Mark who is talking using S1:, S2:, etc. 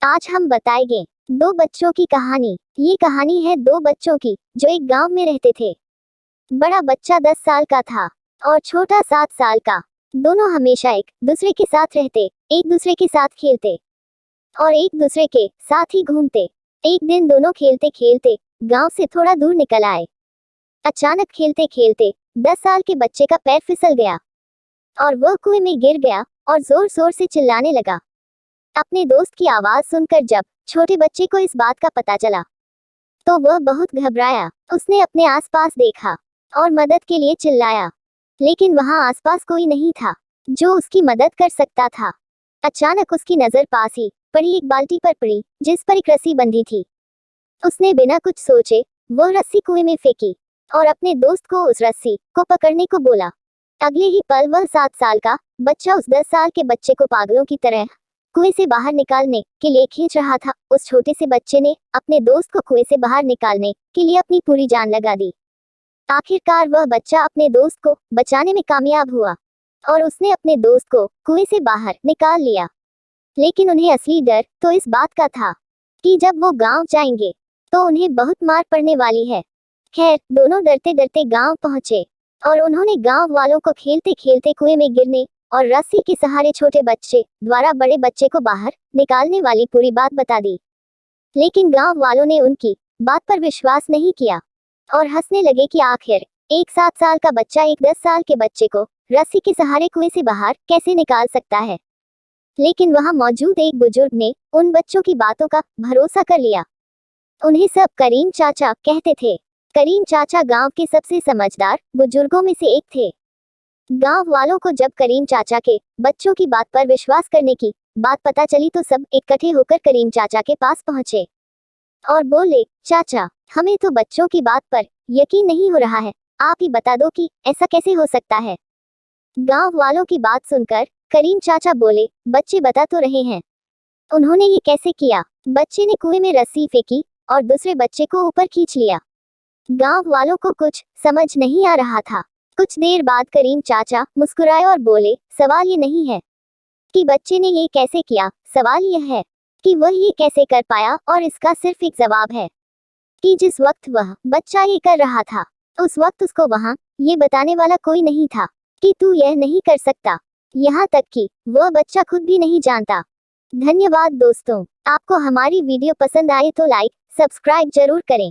S1: आज हम बताएंगे दो बच्चों की कहानी। ये कहानी है दो बच्चों की जो एक गांव में रहते थे। बड़ा बच्चा 10 साल का था और छोटा 7 साल का। दोनों हमेशा एक दूसरे के साथ रहते, एक दूसरे के साथ खेलते और एक दूसरे के साथ ही घूमते। एक दिन दोनों खेलते खेलते गांव से थोड़ा दूर निकल आए। अचानक खेलते खेलते 10 साल के बच्चे का पैर फिसल गया और वह कुएं में गिर गया और जोर जोर से चिल्लाने लगा। अपने दोस्त की आवाज सुनकर जब छोटे बच्चे को इस बात का पता चला तो वह बहुत घबराया। उसने अपने आसपास देखा और मदद के लिए चिल्लाया, लेकिन वहां आसपास कोई नहीं था जो उसकी मदद कर सकता था। अचानक उसकी नजर पास ही पड़ी एक बाल्टी पर पड़ी जिस पर एक रस्सी बंधी थी। उसने बिना कुछ सोचे वह रस्सी कुएं में फेंकी और अपने दोस्त को उस रस्सी को पकड़ने को बोला। अगले ही पल वह 7 साल का बच्चा उस 10 साल के बच्चे को पागलों की तरह कुएं से बाहर निकालने के लिए खींच रहा था। उस छोटे से बच्चे ने अपने दोस्त को कुएं से बाहर निकालने के लिए अपनी पूरी जान लगा दी। आखिरकार वह बच्चा अपने दोस्त को बचाने में कामयाब हुआ और उसने अपने दोस्त को कुएं से बाहर निकाल लिया। लेकिन उन्हें असली डर तो इस बात का था कि जब वो गांव जाएंगे तो उन्हें बहुत मार पड़ने वाली है। खैर, दोनों डरते डरते गांव पहुंचे और उन्होंने गांव वालों को खेलते खेलते कुएं में गिरने और रस्सी के सहारे छोटे बच्चे द्वारा बड़े बच्चे को बाहर निकालने वाली पूरी बात बता दी। लेकिन गांव वालों ने उनकी बात पर विश्वास नहीं किया और हंसने लगे कि आखिर एक 7 साल का बच्चा एक 10 साल के बच्चे को रस्सी के सहारे कुएं से बाहर कैसे निकाल सकता है। लेकिन वहां मौजूद एक बुजुर्ग ने उन बच्चों की बातों का भरोसा कर लिया। उन्हें सब करीम चाचा कहते थे। करीम चाचा गांव के सबसे समझदार बुजुर्गों में से एक थे। गांव वालों को जब करीम चाचा के बच्चों की बात पर विश्वास करने की बात पता चली तो सब इकट्ठे होकर करीम चाचा के पास पहुंचे और बोले, चाचा, हमें तो बच्चों की बात पर यकीन नहीं हो रहा है। आप ही बता दो कि ऐसा कैसे हो सकता है। गांव वालों की बात सुनकर करीम चाचा बोले, बच्चे बता तो रहे हैं। उन्होंने ये कैसे किया। बच्चे ने कुएं में रस्सी फेंकी और दूसरे बच्चे को ऊपर खींच लिया। गांव वालों को कुछ समझ नहीं आ रहा था। कुछ देर बाद करीम चाचा मुस्कुराए और बोले, सवाल ये नहीं है कि बच्चे ने ये कैसे किया, सवाल यह है कि वह ये कैसे कर पाया। और इसका सिर्फ एक जवाब है कि जिस वक्त वह बच्चा ये कर रहा था उस वक्त उसको वहां ये बताने वाला कोई नहीं था कि तू यह नहीं कर सकता। यहाँ तक कि वह बच्चा खुद भी नहीं जानता। धन्यवाद दोस्तों। आपको हमारी वीडियो पसंद आए तो लाइक सब्सक्राइब जरूर करें।